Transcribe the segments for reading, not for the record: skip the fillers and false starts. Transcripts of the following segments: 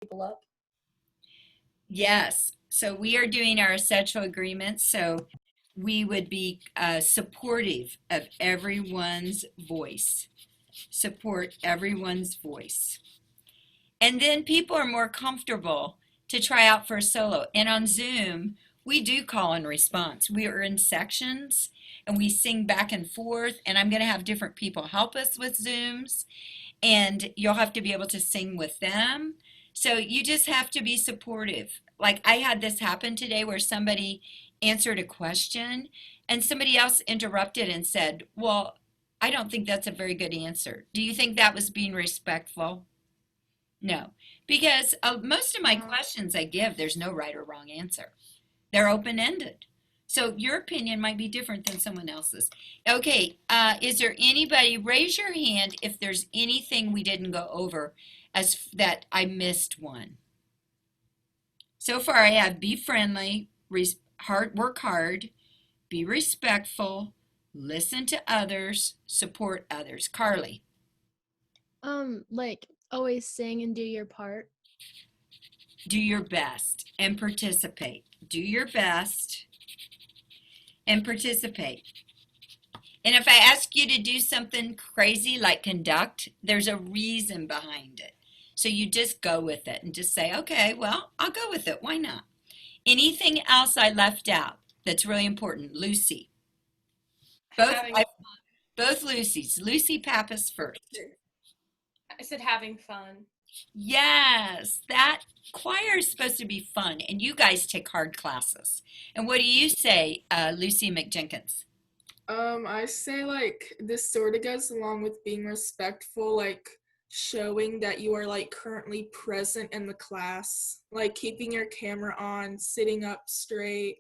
people up. Yes. So we are doing our essential agreements. So we would be supportive of everyone's voice. Support everyone's voice. And then people are more comfortable to try out for a solo. And on Zoom, we do call and response. We are in sections and we sing back and forth. And I'm going to have different people help us with Zooms. And you'll have to be able to sing with them. So you just have to be supportive. Like I had this happen today where somebody answered a question and somebody else interrupted and said, well, I don't think that's a very good answer. Do you think that was being respectful? No, because most of my questions I give, there's no right or wrong answer. They're open-ended. So your opinion might be different than someone else's. Okay, is there anybody, raise your hand if there's anything we didn't go over as that I missed one. So far I have be friendly, work hard, be respectful, listen to others, support others. Carly. Like always sing and do your part. Do your best and participate. Do your best and participate. And if I ask you to do something crazy like conduct, there's a reason behind it. So you just go with it and just say, okay, well, I'll go with it. Why not? Anything else I left out that's really important? Lucy. Both, both Lucy's. Lucy Pappas first. I said having fun. Yes, that choir is supposed to be fun, and you guys take hard classes. And what do you say, Lucy McJenkins? I say like this sort of goes along with being respectful, like showing that you are like currently present in the class, like keeping your camera on, sitting up straight,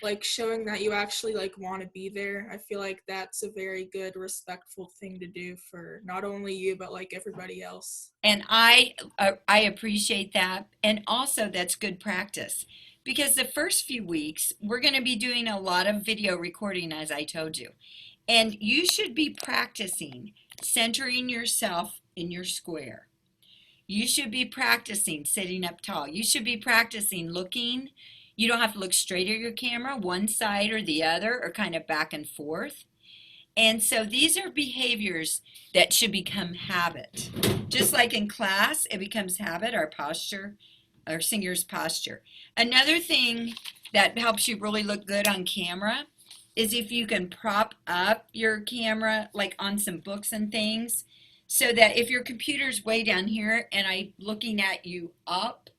like showing that you actually like want to be there. I feel like that's a very good respectful thing to do for not only you but like everybody else. And I appreciate that, and also that's good practice because the first few weeks we're going to be doing a lot of video recording, as I told you, and you should be practicing centering yourself in your square. You should be practicing sitting up tall. You should be practicing looking. You don't have to look straight at your camera, one side or the other, or kind of back and forth. And so these are behaviors that should become habit. Just like in class, it becomes habit, our posture, our singer's posture. Another thing that helps you really look good on camera is if you can prop up your camera like on some books and things, so that if your computer's way down here and I'm looking at you up,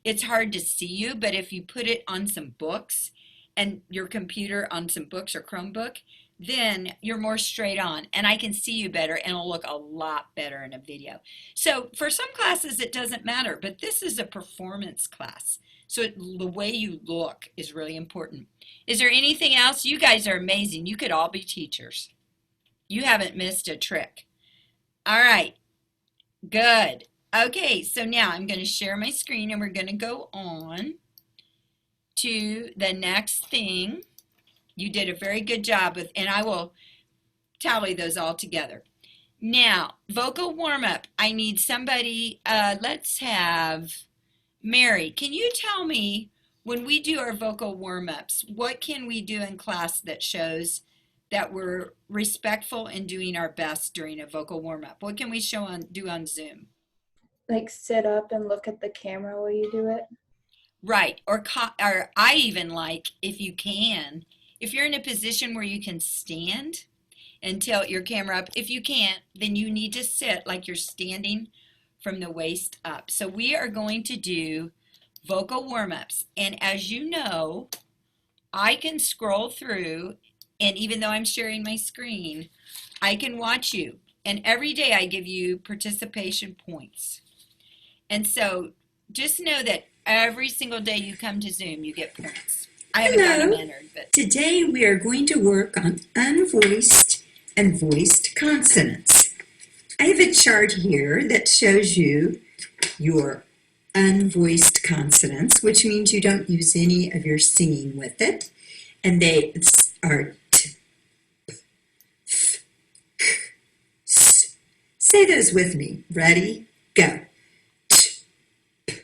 it's hard to see you. But if you put it on some books and your computer on some books or Chromebook, then you're more straight on and I can see you better and it'll look a lot better in a video. So for some classes it doesn't matter, but this is a performance class. So the way you look is really important. Is there anything else? You guys are amazing. You could all be teachers. You haven't missed a trick. All right, good. Okay, so now I'm going to share my screen and we're going to go on to the next thing. You did a very good job with, and I will tally those all together. Now, vocal warm-up. I need somebody, let's have Mary. Can you tell me when we do our vocal warm-ups, what can we do in class that shows that we're respectful and doing our best during a vocal warm-up? What can we do on Zoom? Like sit up and look at the camera while you do it. Right, or I even like, if you can, if you're in a position where you can stand and tilt your camera up, if you can't, then you need to sit like you're standing from the waist up. So we are going to do vocal warm-ups. And as you know, I can scroll through, and even though I'm sharing my screen, I can watch you. And every day I give you participation points. And so just know that every single day you come to Zoom, you get points. I haven't got them entered, but today we are going to work on unvoiced and voiced consonants. I have a chart here that shows you your unvoiced consonants, which means you don't use any of your singing with it. And they are t, p, f, k, s. Say those with me. Ready? Go. T, p,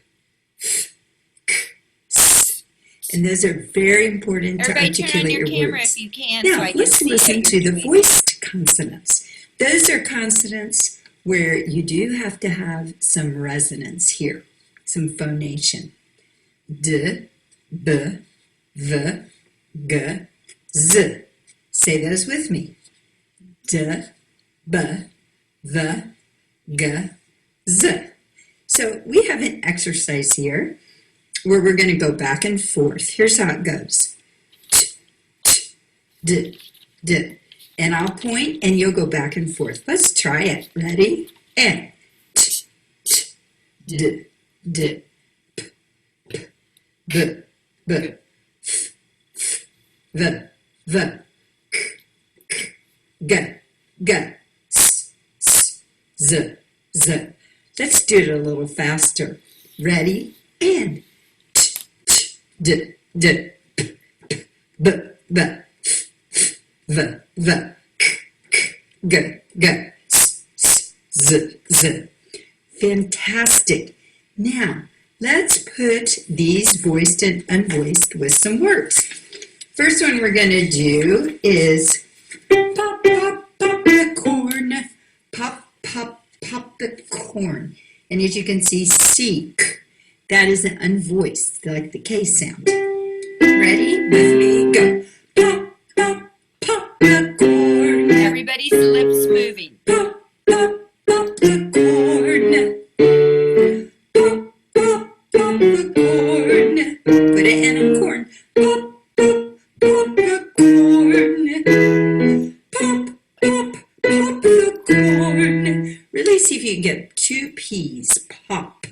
And those are very important to Everybody turn on articulate your your camera words. if you can so Now, I can let's see listen what to you're the doing. voiced consonants. Those are consonants where you do have to have some resonance here, some phonation. D, B, V, G, Z. Say those with me. D, B, V, G, Z. So we have an exercise here where we're going to go back and forth. Here's how it goes. T, t, d, d. And I'll point and you'll go back and forth. Let's try it. Ready? And t, t, d, d, p, p, b, b, f, f, v, v, k, k, g, g, s, s, z, z. Let's do it a little faster. Ready? And t, t, d, d, p, p, b, b, f, f, v, v, k, k, g, g, s, s, z, z. Fantastic. Now, let's put these voiced and unvoiced with some words. First one we're going to do is pop, pop, pop the corn. Pop, pop, pop the corn. And as you can see, seek. That is an unvoiced, like the K sound. Ready? With me, go. Pop, pop, pop the corn. Everybody's lips moving. Pop, pop, pop the corn. Pop, pop, pop the corn. Put an N on corn. Pop, pop, pop the corn. Pop, pop, pop the corn. Really see if you can get two P's. Pop.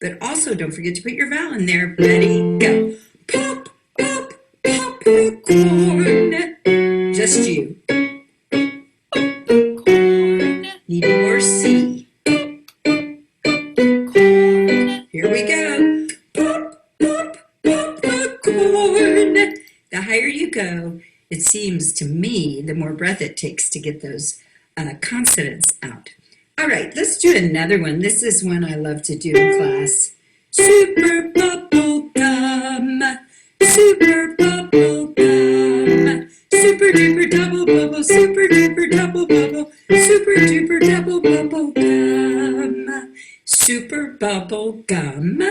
But also don't forget to put your vowel in there. Ready? Go. Pop, pop, pop the corn. Just you. Corn, Need more C. corn. Here we go. Pop, pop, pop the corn. The higher you go, it seems to me, the more breath it takes to get those consonants out. All right, let's do another one. This is one I love to do in class. Super bubble gum. Super bubble gum. Super duper double bubble. Super duper double bubble. Super duper double bubble gum. Super bubble gum.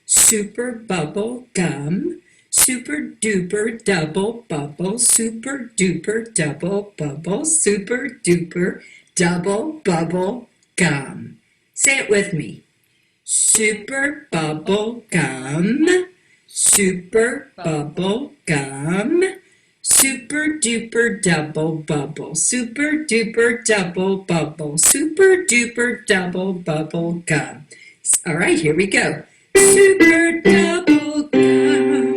Super bubble gum. Super duper double bubble. Super duper double bubble. Super duper double bubble gum. Say it with me. Super bubble gum. Super bubble gum. Super duper double bubble. Super duper double bubble. Super duper double bubble gum. All right, here we go. Super double gum.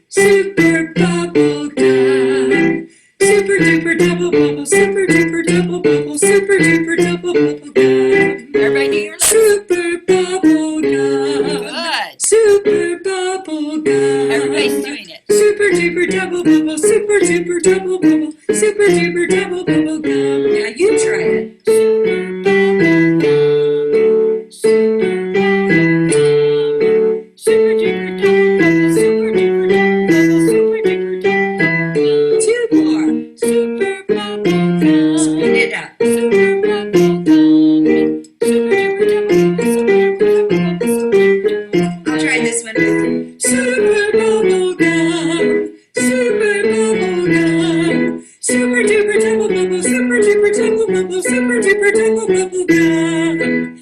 Super bubble gum. Super duper double bubble. Super duper double bubble. Super duper double bubble gum. Everybody do your lips. Super bubble gum. Good. Super bubble gum. Everybody's doing it. Super duper double bubble. Super duper double bubble. Super duper double bubble gum. Now you try it. Super duper double bubble, super duper double bubble, super duper double bubble. Two more. Super bubble gum. Speed it up. Super bubble gum. Super duper double bubble, super duper double bubble, super duper double bubble. I'll try this one with you. Super bubble gum. Super bubble gum. Super duper double bubble. Super duper double bubble. Super duper double bubble gum.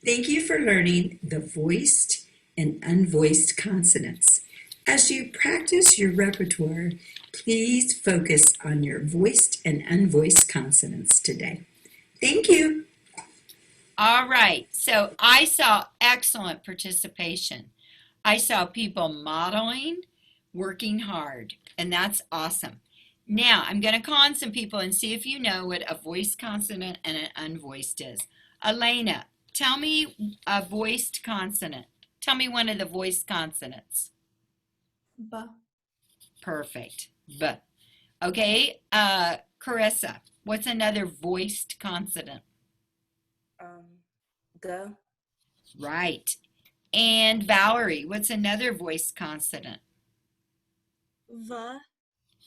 Thank you for learning the voiced and unvoiced consonants. As you practice your repertoire, please focus on your voiced and unvoiced consonants today. Thank you. All right, so I saw excellent participation. I saw people modeling, working hard, and that's awesome. Now, I'm going to call on some people and see if you know what a voiced consonant and an unvoiced is. Elena, tell me a voiced consonant. Tell me one of the voiced consonants. B. Perfect. B. Okay, Carissa, what's another voiced consonant? G. Right. And Valerie, what's another voiced consonant? V.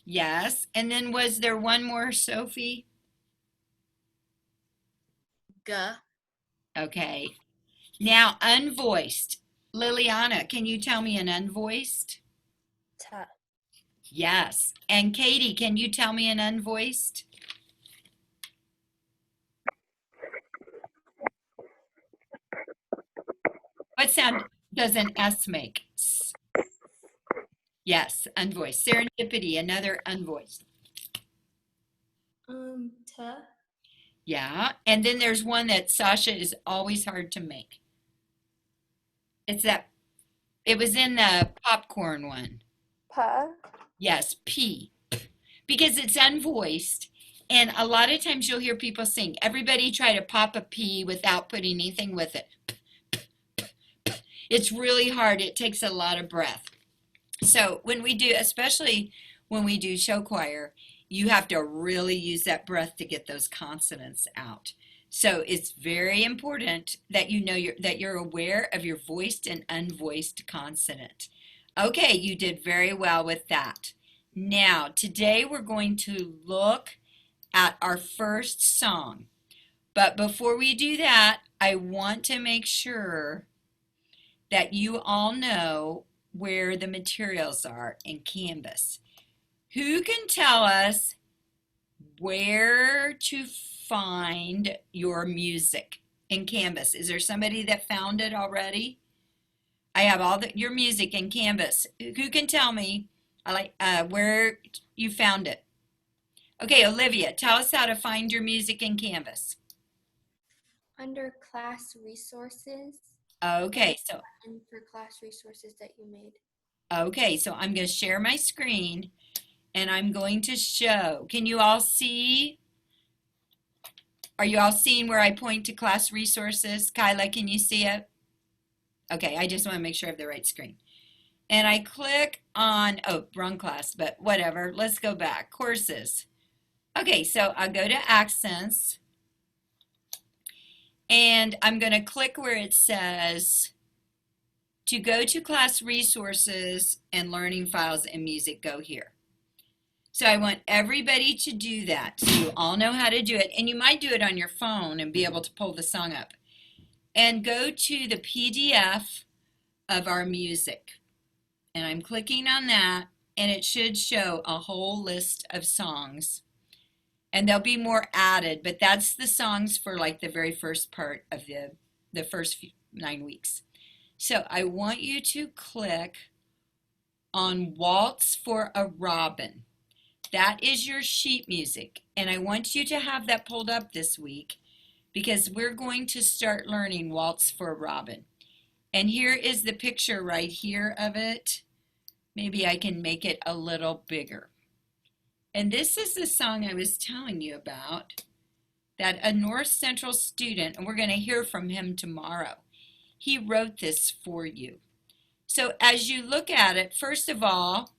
Yes. And then was there one more, Sophie? G. Okay. Now, unvoiced. Liliana, can you tell me an unvoiced? T. Yes. And Katie, can you tell me an unvoiced? What sound does an S make? S. Yes, unvoiced. Serendipity, another unvoiced. T. Yeah. And then there's one that Sasha is always hard to make. It's that, it was in the popcorn one. P. Yes, P. Because it's unvoiced. And a lot of times you'll hear people sing, everybody try to pop a P without putting anything with it. It's really hard. It takes a lot of breath. So when we do, especially when we do show choir, you have to really use that breath to get those consonants out. So it's very important that you know that you're aware of your voiced and unvoiced consonant. Okay, you did very well with that. Now, today we're going to look at our first song. But before we do that, I want to make sure that you all know where the materials are in Canvas. Who can tell us where to find your music in Canvas? Is there somebody that found it already? I have all your music in Canvas. Who can tell me where you found it? Okay, Olivia, tell us how to find your music in Canvas. Under class resources. Okay, so And for class resources that you made. okay, so I'm going to share my screen and I'm going to show. Can you all see? Are you all seeing where I point to class resources? Kyla, can you see it? Okay, I just want to make sure I have the right screen. And I click on, oh, wrong class, but whatever. Let's go back. Courses. Okay, so I'll go to Accents. And I'm going to click where it says to go to class resources and learning files and music, go here. So I want everybody to do that so you all know how to do it. And you might do it on your phone and be able to pull the song up. And go to the PDF of our music. And I'm clicking on that and it should show a whole list of songs. And there'll be more added, but that's the songs for like the very first part of the first 9 weeks. So I want you to click on Waltz for a Robin. That is your sheet music. And I want you to have that pulled up this week because we're going to start learning Waltz for a Robin. And here is the picture right here of it. Maybe I can make it a little bigger. And this is the song I was telling you about that a North Central student, and we're going to hear from him tomorrow, he wrote this for you. So as you look at it, first of all,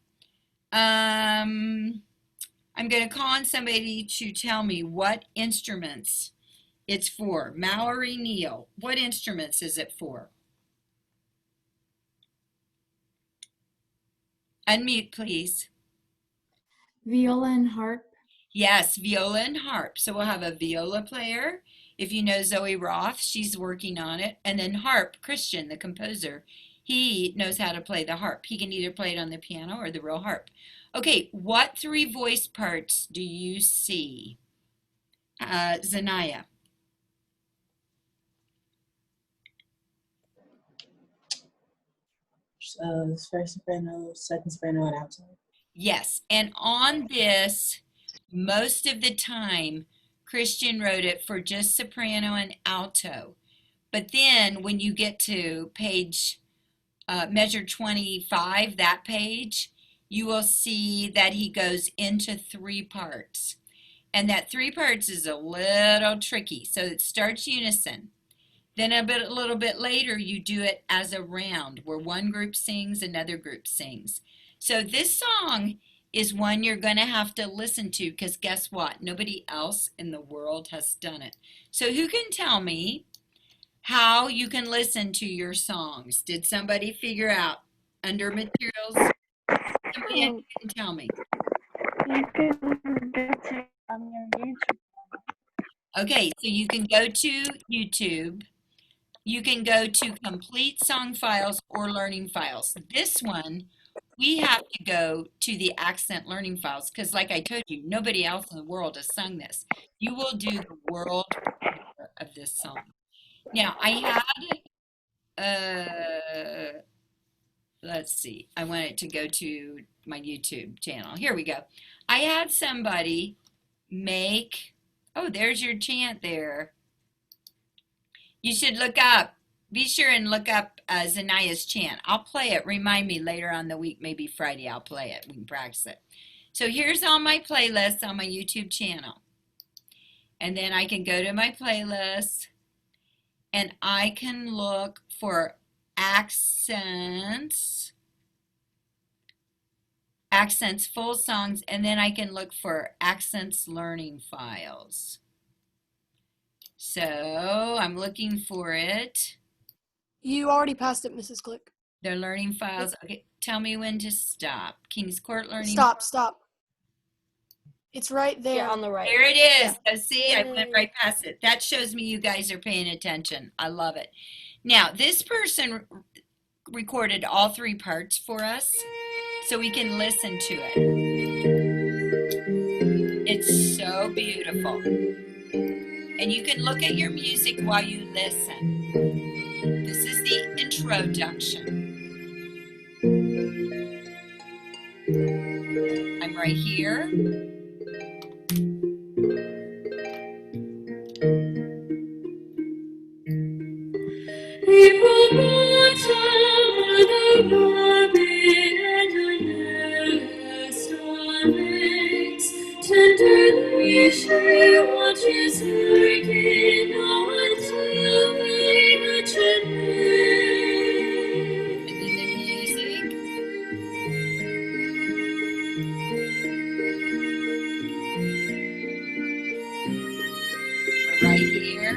I'm going to call on somebody to tell me what instruments it's for. Mallory Neal, what instruments is it for? Unmute, please. Viola and harp. Yes, viola and harp. So we'll have a viola player. If you know Zoe Roth, she's working on it. And then harp, Christian, the composer, he knows how to play the harp. He can either play it on the piano or the real harp. Okay, what 3 voice parts do you see? Zanaya. First soprano, second soprano, and alto. Yes, and on this, most of the time, Christian wrote it for just soprano and alto. But then when you get to page, measure 25, that page, you will see that he goes into 3 parts. And that 3 parts is a little tricky. So it starts unison. Then a little bit later, you do it as a round where one group sings, another group sings. So this song is one you're going to have to listen to because guess what? Nobody else in the world has done it. So who can tell me how you can listen to your songs? Did somebody figure out under materials? jump in and tell me. You can get it on your YouTube. Okay, so you can go to YouTube. You can go to complete song files or learning files. This one, we have to go to the accent learning files because like I told you, nobody else in the world has sung this. You will do the world premiere of this song. Now, I had, let's see, I want it to go to my YouTube channel. Here we go. I had somebody make, oh, there's your chant there. You should look up, be sure and look up Zanaya's chant. I'll play it. Remind me later on the week, maybe Friday, I'll play it. We can practice it. So here's all my playlists on my YouTube channel. And then I can go to my playlist and I can look for accents full songs, and then I can look for accents learning files. So I'm looking for it. You already passed it, Mrs. Click. They're learning files. Okay, tell me when to stop. Kings Court learning. Stop. It's right there. Yeah, on the right. There it is. Yeah. So see, I went right past it. That shows me you guys are paying attention. I love it. Now, this person recorded all 3 parts for us so we can listen to it. It's so beautiful. And you can look at your music while you listen. This is the introduction. I'm right here. Tenderly she watches working on to make a change. And then the music. We're right here.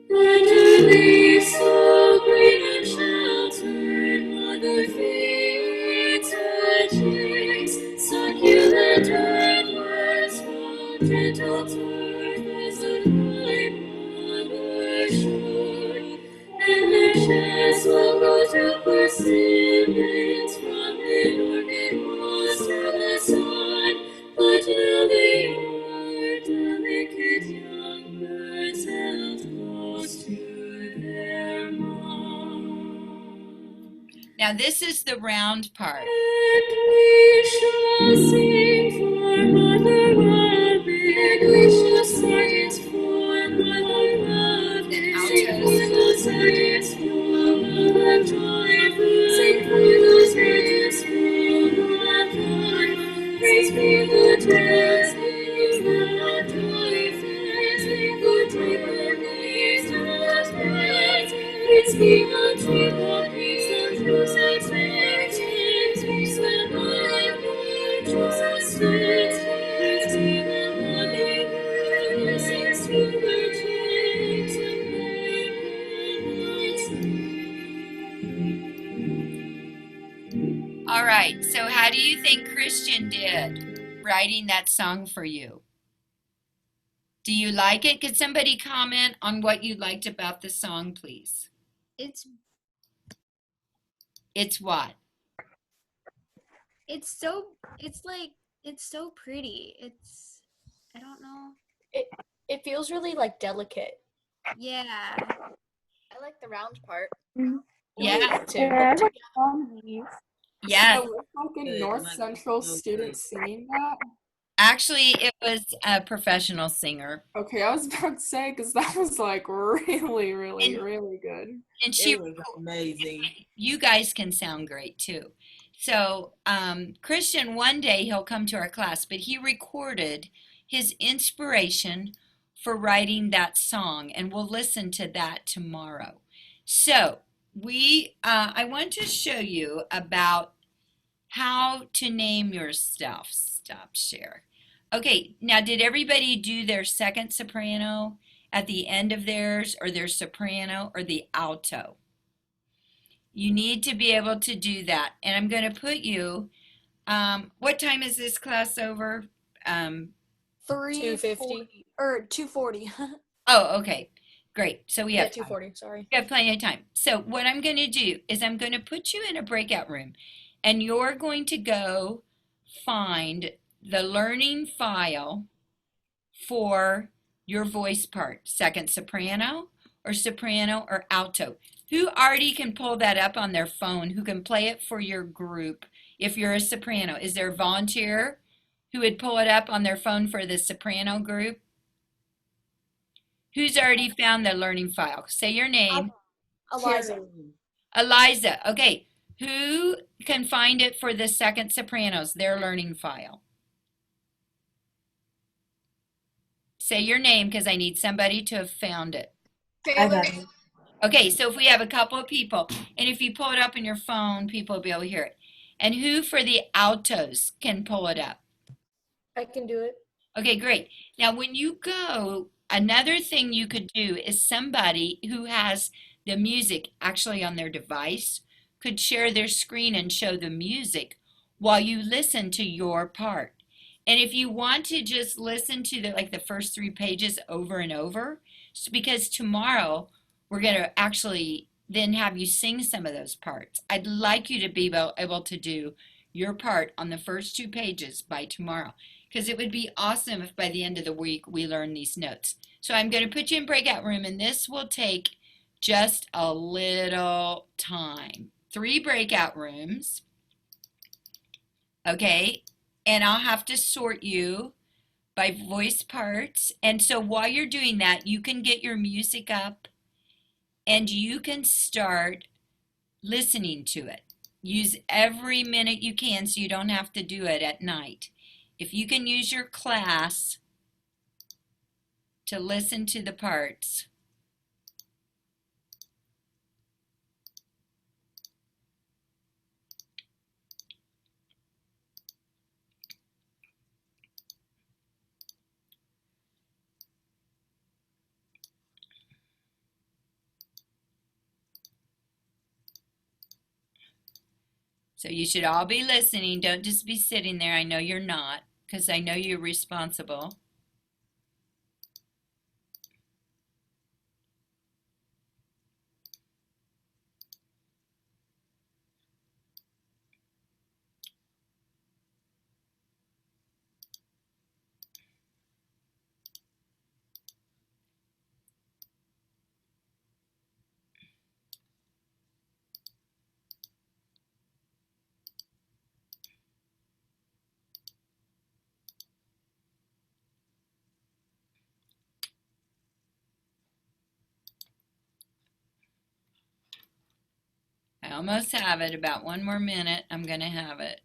Tenderly so green and sheltered, mother feet touching, succulent earthworms fall, gentle turf as the bright mother shore, and their sheds will go to persimmons from the orchid moss to the sun, but now they are delicate young birds held close to their mom. Now this is the round part. And we shall sing for Mother Loving, we shall silence for Mother Loving, sing for those silence for Mother Joyful, sing for those silence for Mother Joyful, praise be the dancing Mother Joyful, sing for Jacob, praise those praise, praise be the Jacob, praise the Joseph's victims, praise the Lord, Joseph's victims, be the loving blessings to the chicks and babies. All right, so how do you think Christian did writing that song for you? Do you like it? Could somebody comment on what you liked about the song, please? It's It's what? it's so pretty. It's I don't know. It feels really like delicate. Yeah. I like the round part. Yeah. Too. Yeah, I like all of these. Yes. So it's like a North Central student singing that? Actually, it was a professional singer. Okay, I was about to say, because that was like really, really, And- really good. And she It was amazing. you guys can sound great too. So Christian, one day he'll come to our class, but he recorded his inspiration for writing that song, and we'll listen to that tomorrow. So I want to show you about how to name your stuff. Stop share. Okay, now did everybody do their second soprano at the end of theirs, or their soprano or the alto. You need to be able to do that. And I'm going to put you, what time is this class over? 3:50 or 2:40. Oh, okay. Great. So we Yeah, have 2:40. Sorry. we have plenty of time. So what I'm going to do is I'm going to put you in a breakout room, and you're going to go find the learning file for your voice part, second soprano or alto. Who already can pull that up on their phone, who can play it for your group if you're a soprano? Is there a volunteer who would pull it up on their phone for the soprano group? Who's already found the learning file? Say your name. Eliza. Eliza. Okay. Who can find it for the second sopranos, their learning file? Say your name, because I need somebody to have found it. I got it. Okay, so if we have a couple of people, and if you pull it up in your phone, people will be able to hear it. And who for the altos can pull it up? I can do it. Okay, great. Now, when you go, another thing you could do is somebody who has the music actually on their device could share their screen and show the music while you listen to your part. And if you want to just listen to the first 3 pages over and over, because tomorrow we're going to actually then have you sing some of those parts. I'd like you to be able to do your part on the first 2 pages by tomorrow, because it would be awesome if by the end of the week we learn these notes. So I'm going to put you in breakout room, and this will take just a little time. 3 breakout rooms. Okay, and I'll have to sort you by voice parts. And so while you're doing that, you can get your music up and you can start listening to it. Use every minute you can so you don't have to do it at night. If you can use your class to listen to the parts. So you should all be listening. Don't just be sitting there. I know you're not, because I know you're responsible. I almost have it. About 1 more minute, I'm going to have it.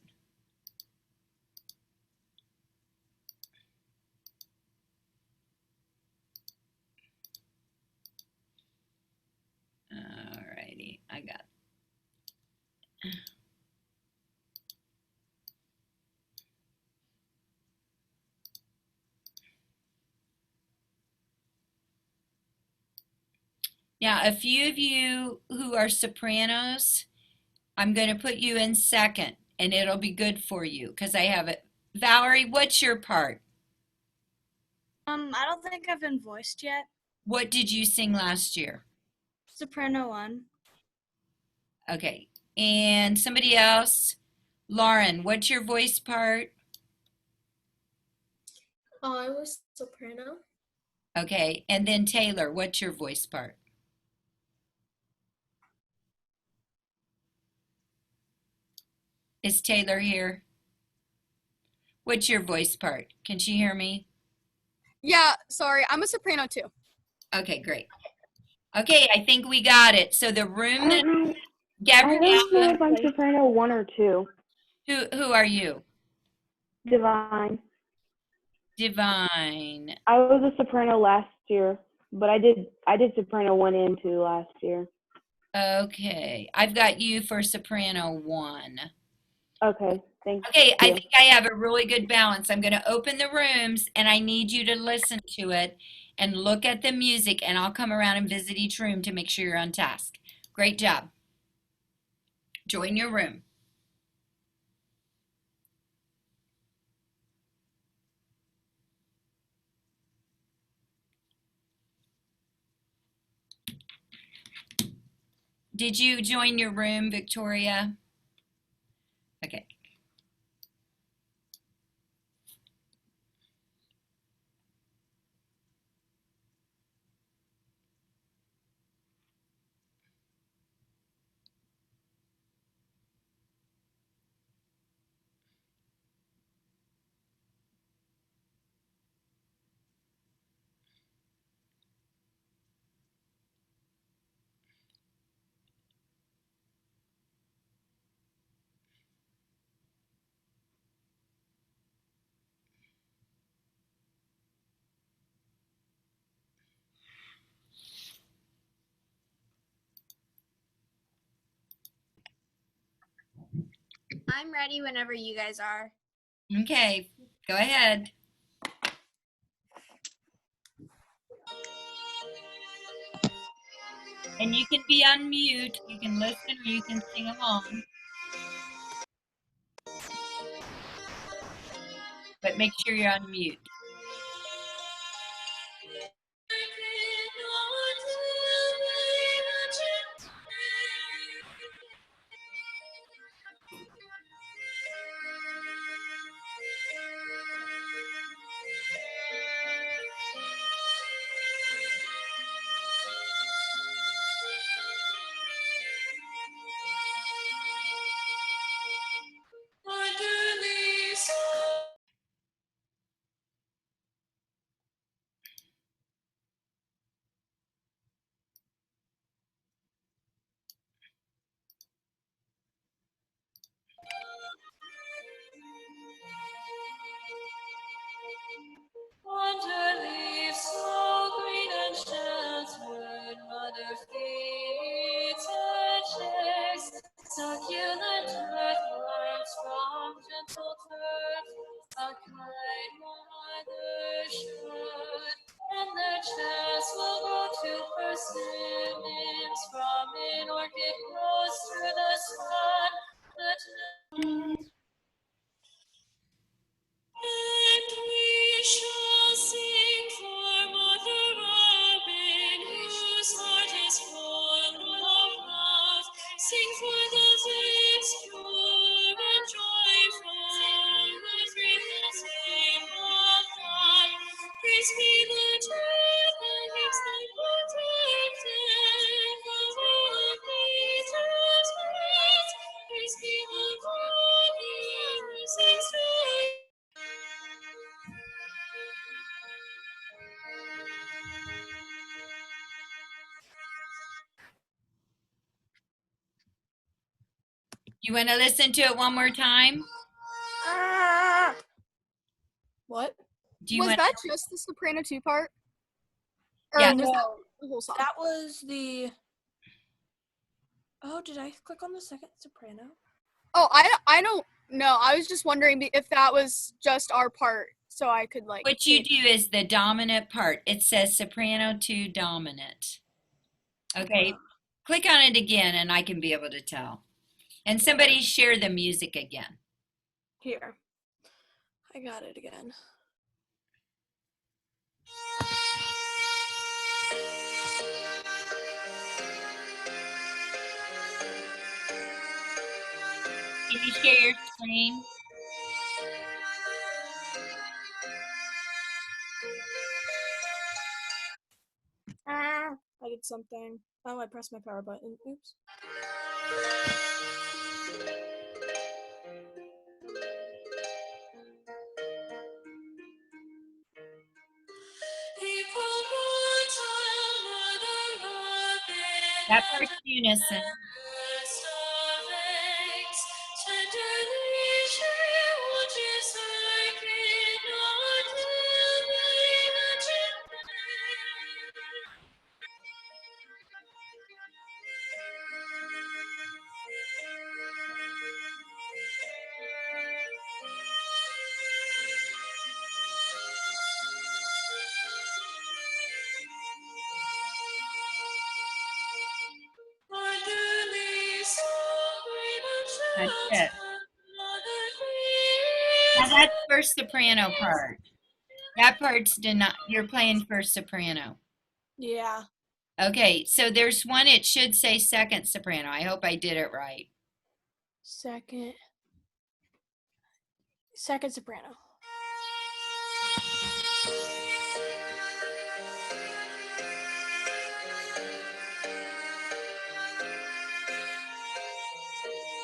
Alrighty, I got it. Now, a few of you who are sopranos, I'm going to put you in second, and it'll be good for you because I have it. Valerie, what's your part? I don't think I've been voiced yet. What did you sing last year? Soprano 1. Okay. And somebody else? Lauren, what's your voice part? Oh, I was soprano. Okay. And then Taylor, what's your voice part? Is Taylor here? What's your voice part? Can she hear me? Yeah, sorry, I'm a soprano too. Okay, great. Okay, I think we got it. So the room that I don't know Gabriella, if I'm soprano 1 or 2. who are you? Divine. Divine. I was a soprano last year, but I did soprano 1 and 2 last year. Okay, I've got you for soprano 1. Okay, thank Okay, you. I think I have a really good balance. I'm going to open the rooms and I need you to listen to it and look at the music, and I'll come around and visit each room to make sure you're on task. Great job. Join your room. Did you join your room, Victoria? Okay. I'm ready whenever you guys are. Okay, go ahead. And you can be on mute. You can listen or you can sing along. But make sure you're on mute. Under leaves so green and sheltered, mother feeds and shakes, succulent earthworms from gentle turf, a kind mother should, and their chance will go to persimmons from an orchid close to the sun. And we shall sing for Mother Robin, whose heart is full of love. Sing for the face pure and joyful, that breathes the name of God. Praise be the truth that keeps them protected, the will of Peter's praise. Praise be the God who hears and saves. You want to listen to it one more time? What? Do you Was want? that just the soprano 2 part? Or Yeah. was that No, the whole song? that was the. Oh, did I click on the second soprano? Oh, I don't know. I was just wondering if that was just our part, so I could like. What you do is the dominant part. It says soprano 2 dominant. Okay, click on it again and I can be able to tell. And somebody share the music again. Here. I got it again. Can you share your screen? I did something. Oh, I pressed my power button. Oops. That part's unison. That's it. Now that's first soprano part. That part's you're playing first soprano. Yeah. Okay, so there's one, it should say second soprano. I hope I did it right. Second soprano.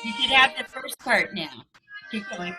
You should have the first part now. Keep going.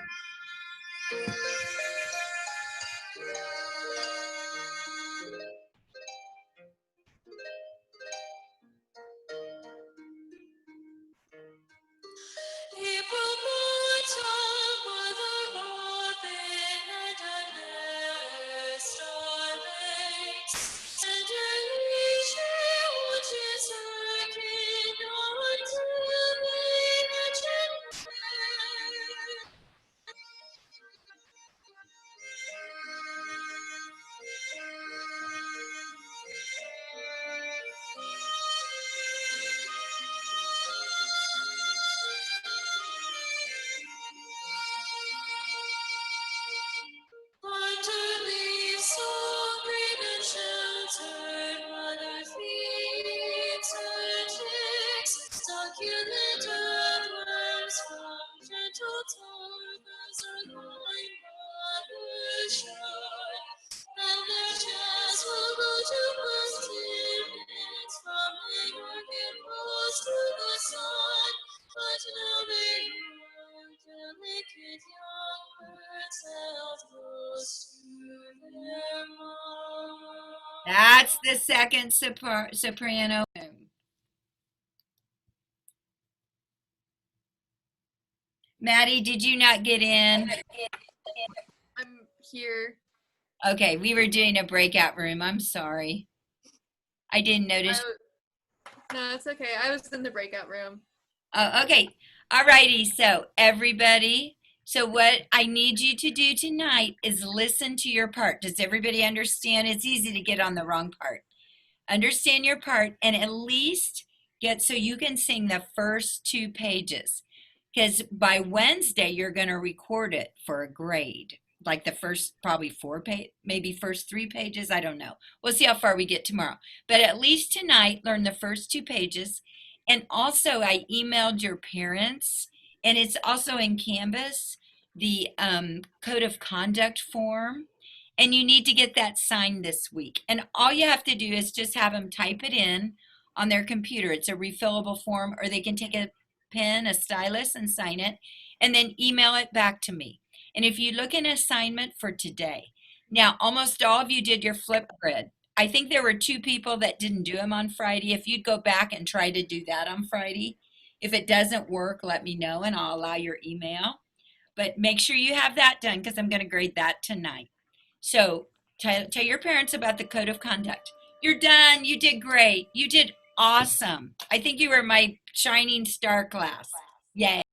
That's the second soprano. Maddie, did you not get in? I'm here. Okay, we were doing a breakout room. I'm sorry. I didn't notice. No, it's okay. I was in the breakout room. Oh, okay. All righty. So everybody, so what I need you to do tonight is listen to your part. Does everybody understand? It's easy to get on the wrong part. Understand your part and at least get so you can sing the first 2 pages. Because by Wednesday, you're going to record it for a grade. Like the first probably 4 maybe first 3 pages. I don't know. We'll see how far we get tomorrow. But at least tonight, learn the first 2 pages. And also, I emailed your parents, and it's also in Canvas, the Code of Conduct form. And you need to get that signed this week. And all you have to do is just have them type it in on their computer. It's a refillable form, or they can take a pen, a stylus, and sign it, and then email it back to me. And if you look in assignment for today, now almost all of you did your Flipgrid. I think there were 2 people that didn't do them on Friday. If you'd go back and try to do that on Friday, if it doesn't work, let me know and I'll allow your email. But make sure you have that done because I'm going to grade that tonight. So tell your parents about the Code of Conduct. You're done. You did great. You did awesome. I think you were my shining star class. Yay.